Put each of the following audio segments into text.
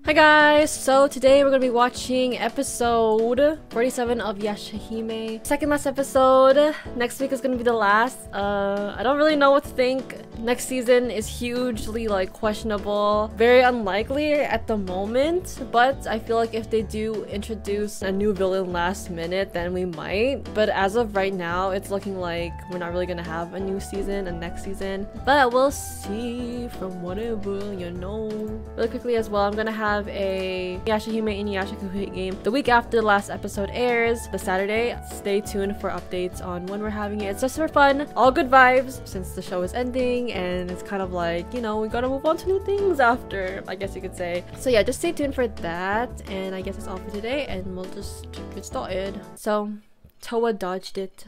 Hi guys! So today we're gonna be watching episode 47 of Yashahime. Second last episode. Next week is gonna be the last. I don't really know what to think. Next season is hugely questionable. Very unlikely at the moment, but I feel like if they do introduce a new villain last minute, then we might. But as of right now, it's looking like we're not really gonna have a new season, a next season. But we'll see from whatever, you know. Really quickly as well, I'm gonna have a Yashahime Inuyasha Kuhei game the week after the last episode airs, the Saturday. Stay tuned for updates on when we're having it. It's just for fun, all good vibes since the show is ending, and it's kind of like, you know, we gotta move on to new things after, I guess you could say. So yeah, just stay tuned for that, and I guess that's all for today, and we'll just get started. So Toa dodged it.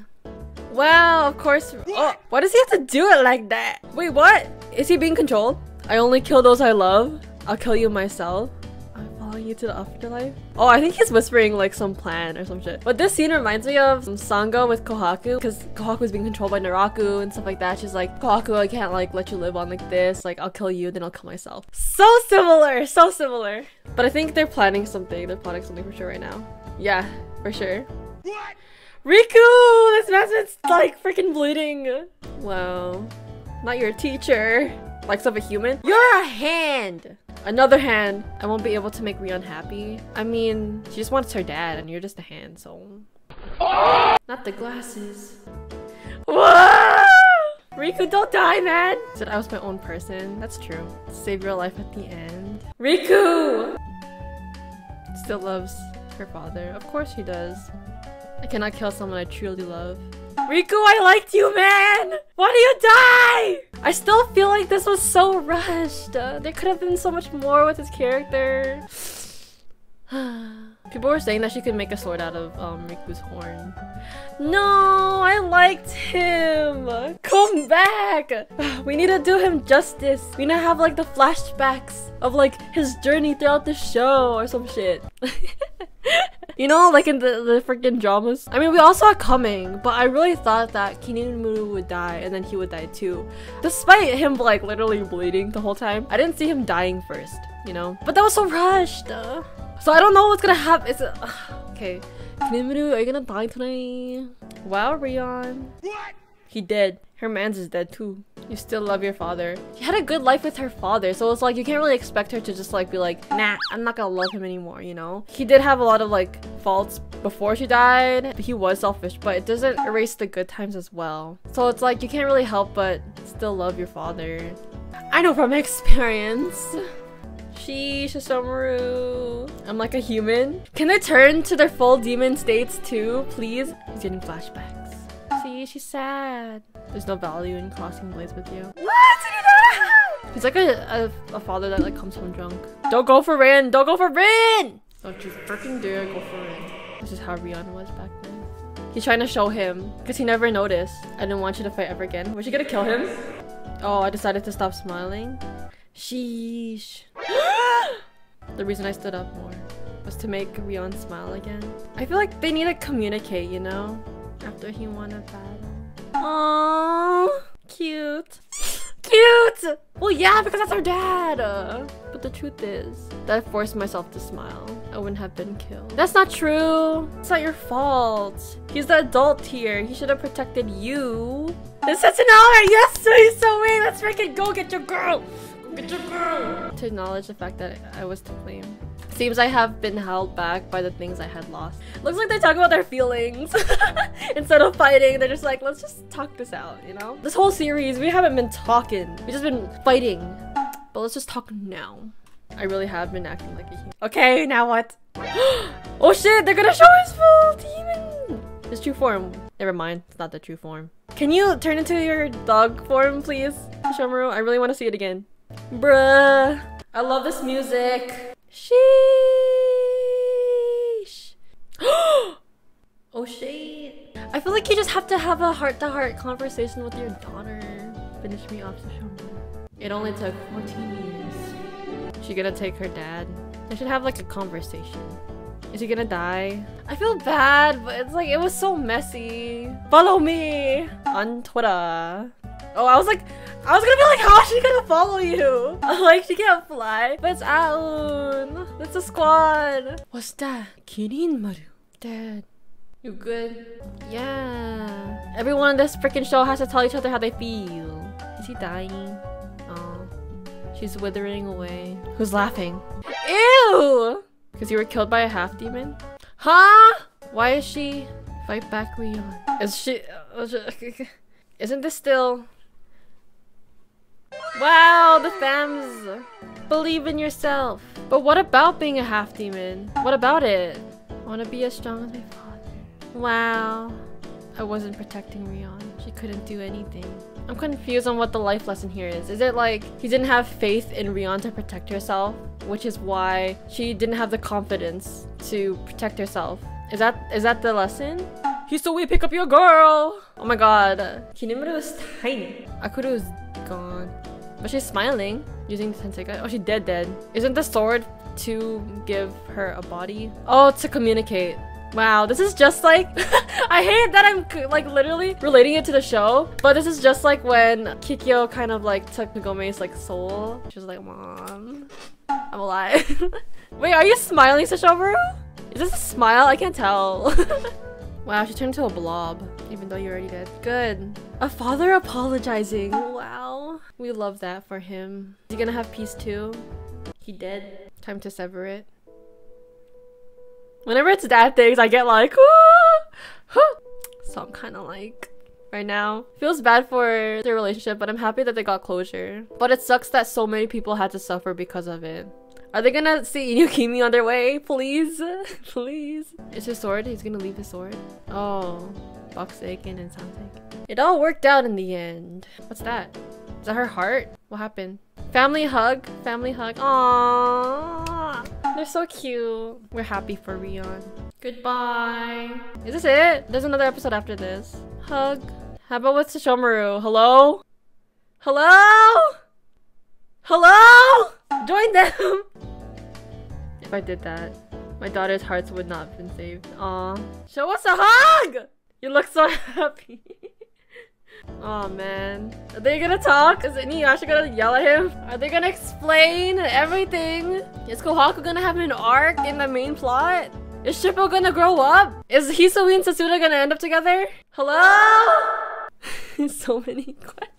Wow, of course. Oh, why does he have to do it like that? Wait, what? Is he being controlled? I only kill those I love. I'll kill you myself. I'm following you to the afterlife. Oh, I think he's whispering like some plan or some shit. But this scene reminds me of Sango with Kohaku, because Kohaku is being controlled by Naraku and stuff like that. She's like, Kohaku, I can't let you live on like this. Like, I'll kill you, then I'll kill myself. So similar, so similar. But I think they're planning something. They're plotting something for sure right now. Yeah, for sure. What? Riku! This man's like freaking bleeding. Wow. Not your teacher. Likes of a human? You're a hand! Another hand. I won't be able to make Rion happy. I mean, she just wants her dad and you're just a hand, so... Not the glasses. Whoa! Riku, don't die, man! Said I was my own person. That's true. Save your life at the end. Riku! Still loves her father. Of course she does. I cannot kill someone I truly love. Riku, I liked you, man! Why do you die? I still feel like this was so rushed. There could have been so much more with his character. People were saying that she could make a sword out of Riku's horn. No, I liked him! Come back! We need to do him justice. We need to have like the flashbacks of like his journey throughout the show or some shit. You know, like in the freaking dramas. I mean, we all saw it coming, but I really thought that Kinemuru would die and then he would die too. Despite him like literally bleeding the whole time. I didn't see him dying first, you know? But that was so rushed. So I don't know what's gonna happen. Okay. Kinemuru, are you gonna die today? Wow, Rion. What? He dead. Her man's is dead too. You still love your father. She had a good life with her father, so it's like you can't really expect her to just like be like, nah, I'm not gonna love him anymore, you know? He did have a lot of like faults before she died. He was selfish, but it doesn't erase the good times as well. So it's like you can't really help but still love your father. I know from experience. Sheesh, Sesshomaru. I'm like a human. Can they turn to their full demon states too, please? He's getting flashbacks. See, she's sad. There's no value in crossing blades with you. What? He's like a father that like comes home drunk. Don't go for Rin! Don't go for Rin! Don't you freaking dare go for Rin. This is how Rion was back then. He's trying to show him because he never noticed. I didn't want you to fight ever again. Was she gonna kill him? Oh, I decided to stop smiling. Sheesh. The reason I stood up more was to make Rion smile again. I feel like they need to communicate, you know? After he won a battle. Aww, cute. Cute! Well, yeah, because that's our dad. But the truth is that I forced myself to smile. I wouldn't have been killed. That's not true. It's not your fault. He's the adult here. He should have protected you. It's such an honor. Yes, so wait, let's freaking go get your girl. Get your girl. To acknowledge the fact that I was to blame. Seems I have been held back by the things I had lost. Looks like they talk about their feelings. Instead of fighting, they're just like, let's just talk this out, you know? This whole series, we haven't been talking. We've just been fighting. But let's just talk now. I really have been acting like a human. Okay, now what? Oh shit, they're gonna show his full demon! His true form. Never mind, it's not the true form. Can you turn into your dog form, please? Sesshomaru, I really want to see it again. Bruh. I love this music. Sheesh. Oh shit. I feel like you just have to have a heart-to-heart conversation with your daughter. Finish me off, Sesshomaru. It only took 14 years. She gonna take her dad? They should have like a conversation. Is he gonna die? I feel bad, but it's like it was so messy. Follow me on Twitter. Oh, I was gonna be like, how is she gonna follow you? Like, she can't fly. But it's Aun. That's a squad. What's that? Kirin Maru. Dad. You good? Yeah. Everyone in this freaking show has to tell each other how they feel. Is he dying? Oh. She's withering away. Who's laughing? Ew! Because you were killed by a half demon? Huh? Why is she... Fight back, Rion. Is she... Isn't this still... Wow, the fams! Believe in yourself. But what about being a half demon? What about it? I want to be as strong as my father. Wow. I wasn't protecting Rion. She couldn't do anything. I'm confused on what the life lesson here is. Is it like he didn't have faith in Rion to protect herself, which is why she didn't have the confidence to protect herself? Is that the lesson? Hisui, pick up your girl! Oh my god. Kinemura is tiny. Akuru is gone. But she's smiling using the Tenseikai. Oh, she's dead. Isn't the sword to give her a body? Oh, to communicate. Wow, this is just like... I hate that I'm like literally relating it to the show, but this is just like when Kikyo kind of like took Nagome's like soul. She was like, Mom, I'm alive. Wait, are you smiling, Sesshomaru? Is this a smile? I can't tell. Wow, she turned into a blob, even though you're already dead. Good. A father apologizing. Wow. We love that for him. Is he gonna have peace too? He dead. Time to sever it. Whenever it's dad things, I get like, so I'm kind of like, right now. Feels bad for their relationship, but I'm happy that they got closure. But it sucks that so many people had to suffer because of it. Are they gonna see Inuyukimi on their way? Please? Please? It's his sword? He's gonna leave his sword? Oh. Boxeiken and Sanseiken. It all worked out in the end. What's that? Is that her heart? What happened? Family hug? Family hug? Aww. They're so cute. We're happy for Rion. Goodbye. Is this it? There's another episode after this. Hug. How about with Sesshomaru? Hello? Hello? Hello? Join them! If I did that, my daughter's hearts would not have been saved. Aw. Show us a hug! You look so happy. Oh man. Are they gonna talk? Is Inuyasha gonna yell at him? Are they gonna explain everything? Is Kohaku gonna have an arc in the main plot? Is Shippo gonna grow up? Is Hisui and Setsuna gonna end up together? Hello? So many questions.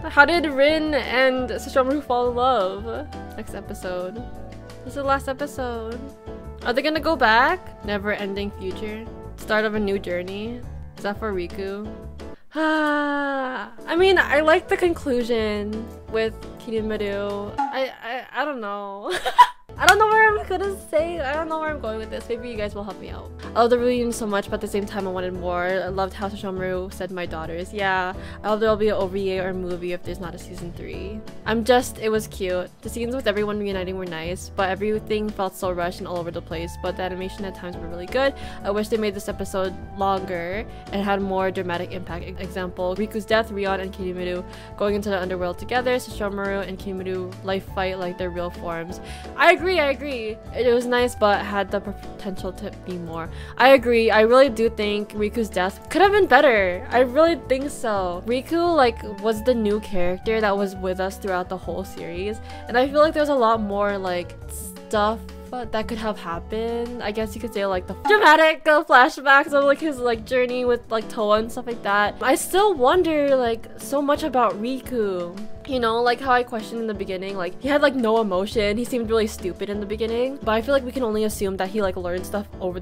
How did Rin and Sesshomaru fall in love? Next episode. This is the last episode. Are they gonna go back? Never-ending future. Start of a new journey. Is that for Riku? I mean, I like the conclusion with Kinemuru. I don't know. I don't know where I'm gonna say. I don't know where I'm going with this. Maybe you guys will help me out. I love the reunion so much, but at the same time I wanted more. I loved how Sesshomaru said my daughters. Yeah, I hope there'll be an OVA or a movie if there's not a season 3. It was cute. The scenes with everyone reuniting were nice, but everything felt so rushed and all over the place. But the animation at times were really good. I wish they made this episode longer and had more dramatic impact. Example, Riku's death, Rion and Kinemuru going into the underworld together, Sesshomaru and Kinemuru life fight like their real forms. I agree. It was nice, but had the potential to be more. I agree. I really do think Riku's death could have been better. I really think so. Riku, like, was the new character that was with us throughout the whole series, and I feel like there's a lot more, like, stuff that could have happened. I guess you could say like the dramatic flashbacks of like his like journey with like Towa and stuff like that. I still wonder like so much about Riku. You know, like how I questioned in the beginning, like he had like no emotion. He seemed really stupid in the beginning, but I feel like we can only assume that he like learned stuff over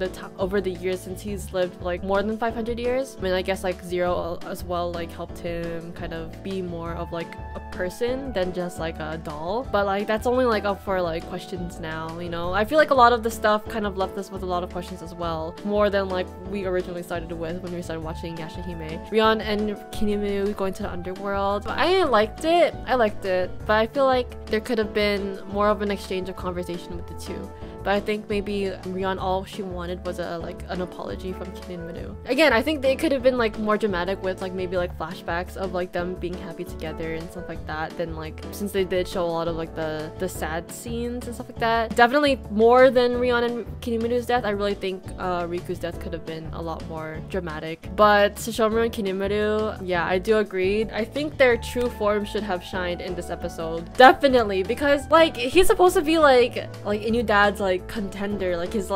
the years since he's lived like more than 500 years. I mean, I guess like Zero as well like helped him kind of be more of like a person than just like a doll. But like that's only like up for like questions now, you know. I feel like a lot of the stuff kind of left us with a lot of questions as well, more than like we originally started with when we started watching Yashahime. Rion and Kinemuru going to the underworld. I liked it, but I feel like there could have been more of an exchange of conversation with the two. But I think maybe Rion, all she wanted was an apology from Kin and Minu. Again, I think they could have been like more dramatic with like maybe like flashbacks of like them being happy together and stuff like that, than like, since they did show a lot of like the sad scenes and stuff like that. Definitely more than Rion and Kin and Minu's death. I really think Riku's death could have been a lot more dramatic. But Sesshomaru and Kinemuru, yeah, I do agree. I think their true form should have shined in this episode. Definitely, because like he's supposed to be like Inu Dad's like contender, like his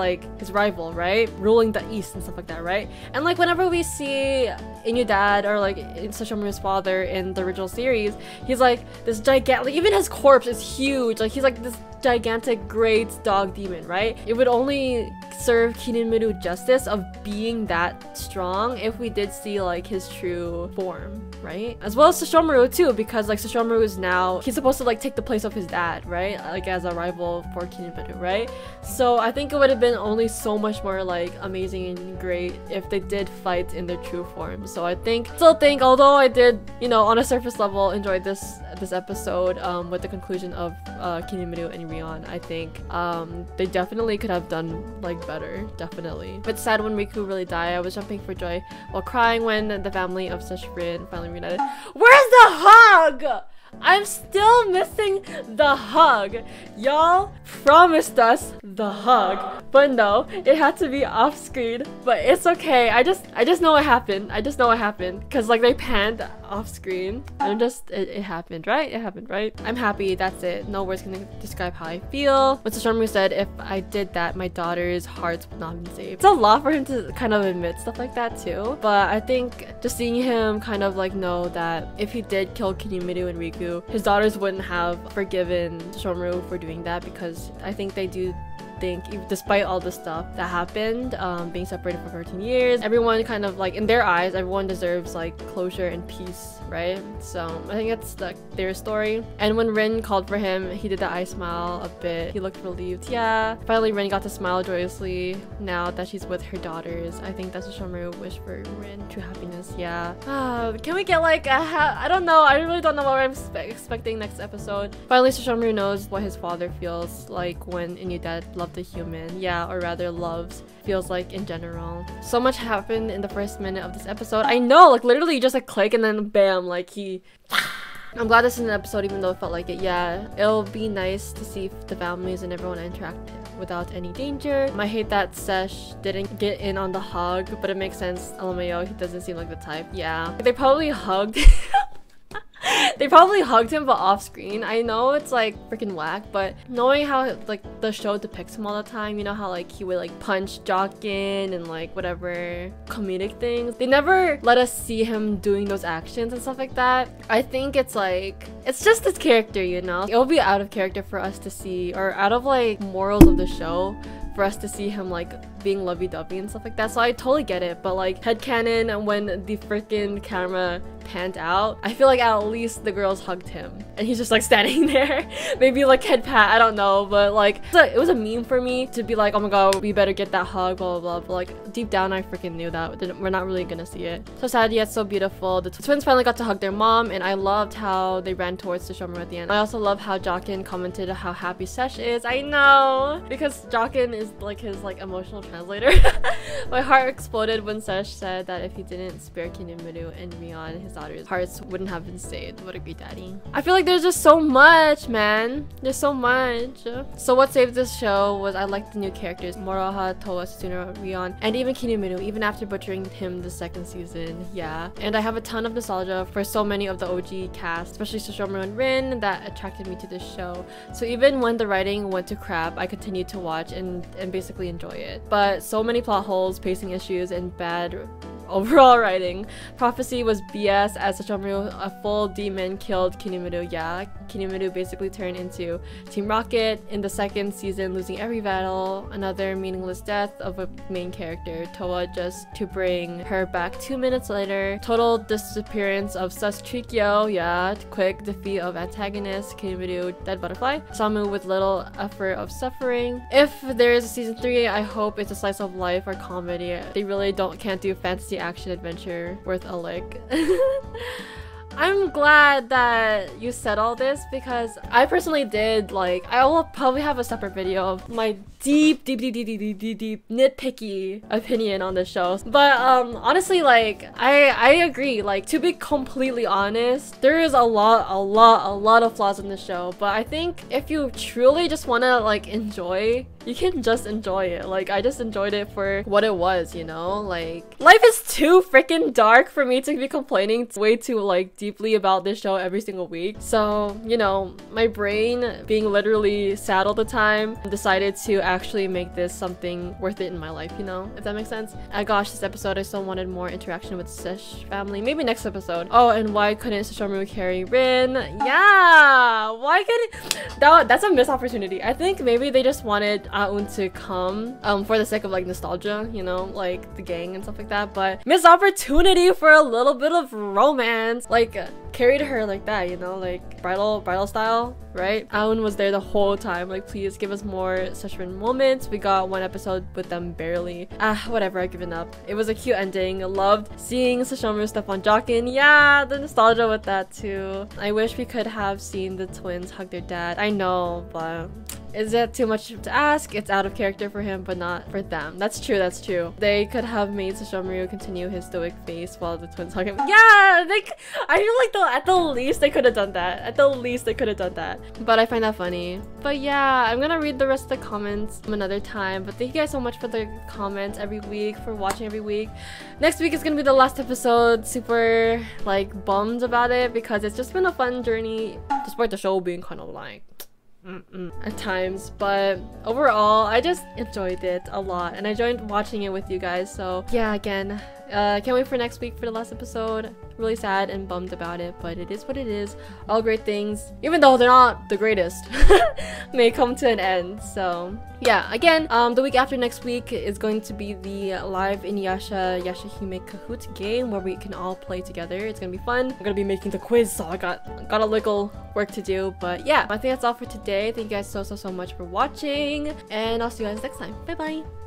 rival, right? Ruling the East and stuff like that, right? And like whenever we see Inu Dad or like Sesshomaru's father in the original series, he's like this gigantic, like even his corpse is huge. Like he's like this gigantic great dog demon, right? It would only serve Kinemuru justice of being that strong if we did see like his true form, right? As well as Sesshomaru too, because like Sesshomaru is now, he's supposed to like take the place of his dad, right? Like as a rival for Kinemuru, right? So I think it would have been only so much more like amazing and great if they did fight in their true form. So I still think, although I did, you know, on a surface level enjoy this episode with the conclusion of Kinemuru and Rion, I think they definitely could have done like better, definitely. But sad when Riku really died. I was jumping for joy while crying when the family of Sesshomaru finally reunited. Where's the hug? I'm still missing the hug. Y'all promised us the hug, but no, it had to be off screen. But it's okay. I just know what happened. I just know what happened because like they panned off screen and it happened, right? It happened, right? I'm happy. That's it. No words can describe how I feel. But Sesshomaru said, if I did that, my daughter's hearts would not have been saved. It's a lot for him to kind of admit stuff like that too. But I think just seeing him kind of like know that if he did kill Kinemuru and Riku, his daughters wouldn't have forgiven Sesshomaru for doing that, because I think they do think, despite all the stuff that happened, being separated for 13 years, everyone kind of like, in their eyes, everyone deserves like closure and peace, right? So I think it's their story. And when Rin called for him, he did the eye smile a bit. He looked relieved. Yeah, finally Rin got to smile joyously now that she's with her daughters. I think that's what Sesshomaru wished for Rin, true happiness. Yeah. Can we get like I don't know, I really don't know what I'm expecting next episode. Finally Sesshomaru knows what his father feels like when Inu Dad loved a human, yeah, or rather loves, feels like in general. So much happened in the first minute of this episode. I know, like literally just a click and then bam, like he I'm glad this is an episode even though it felt like it. Yeah, it'll be nice to see the families and everyone interact without any danger. I hate that Sesh didn't get in on the hug, but it makes sense. LMAO, he doesn't seem like the type. Yeah, they probably hugged they probably hugged him, but off screen. I know it's like freaking whack, but knowing how like the show depicts him all the time, you know how like he would like punch Jokin and like whatever comedic things, they never let us see him doing those actions and stuff like that. I think it's like, it's just his character, you know? It'll be out of character for us to see, or out of like morals of the show, for us to see him like being lovey-dovey and stuff like that. So I totally get it, but like headcanon, when the freaking camera panned out, I feel like at least the girls hugged him and he's just like standing there. Maybe like head pat, I don't know, but like it was a meme for me to be like, oh my god, we better get that hug, blah blah blah. But like deep down I freaking knew that we're not really gonna see it. So sad yet so beautiful. The twins finally got to hug their mom, and I loved how they ran towards Sesshomaru at the end. I also love how Jokin commented how happy Sesh is. I know, because Jokin is like his like emotional translator. My heart exploded when Sesh said that if he didn't spare Kinemuru and Rion, his daughters' hearts wouldn't have been saved. What a great daddy. I feel like there's just so much, man. There's so much. So what saved this show was I liked the new characters, Moroha, Towa, Setsuna, Rion, and even Kinemuru, even after butchering him the second season. Yeah. And I have a ton of nostalgia for so many of the OG cast, especially Sesshomaru and Rin, that attracted me to this show. So even when the writing went to crap, I continued to watch and basically enjoy it. But so many plot holes, pacing issues, and bad overall writing. Prophecy was BS as Sesshomaru, a full demon, killed Kinemuru. Yeah, Kinemuru basically turned into Team Rocket in the second season, losing every battle. Another meaningless death of a main character, Towa, just to bring her back 2 minutes later. Total disappearance of Sasuke. Yeah, quick defeat of antagonist Kinemuru, dead butterfly. Samu with little effort of suffering. If there is a season 3, I hope it's a slice of life or comedy. They really can't do fantasy action adventure worth a lick. I'm glad that you said all this because I personally did like I will probably have a separate video of my deep nitpicky opinion on this show. But honestly, like I agree. Like to be completely honest, there is a lot of flaws in the show. But I think if you truly just want to like enjoy, you can just enjoy it. Like I just enjoyed it for what it was, you know? Like life is too freaking dark for me to be complaining way too like deeply about this show every single week. So, you know, my brain being literally sad all the time decided to actually make this something worth it in my life, you know? If that makes sense. Gosh, this episode I still wanted more interaction with Sesh family. Maybe next episode. Oh, and why couldn't Sesshomaru carry Rin? Yeah! Why couldn't... That's a missed opportunity. I think maybe they just wanted Aun to come for the sake of like nostalgia, you know, like the gang and stuff like that, but missed opportunity for a little bit of romance, like carried her like that, you know, like bridal style, right? Aun was there the whole time, like please give us more such moments. We got one episode with them barely. Whatever, I've given up. It was a cute ending. Loved seeing Sesshomaru step on Jokin. Yeah, the nostalgia with that too. I wish we could have seen the twins hug their dad. I know, but is that too much to ask? It's out of character for him, but not for them. That's true, that's true. They could have made Sesshomaru continue his stoic face while the twins hug him. Yeah, I feel like at the least they could have done that. At the least they could have done that. But I find that funny. But yeah, I'm gonna read the rest of the comments another time. But thank you guys so much for the comments every week, for watching every week. Next week is gonna be the last episode. Super like bummed about it because it's just been a fun journey despite the show being kind of like at times, but overall I just enjoyed it a lot and I enjoyed watching it with you guys. So yeah, again, can't wait for next week for the last episode. Really sad and bummed about it, but it is what it is. All great things, even though they're not the greatest, may come to an end. So yeah, again, the week after next week is going to be the live Inuyasha Yashahime Kahoot game where we can all play together. It's gonna be fun. I'm gonna be making the quiz, so I got a little work to do. But yeah, I think that's all for today. Thank you guys so much for watching, and I'll see you guys next time. Bye bye.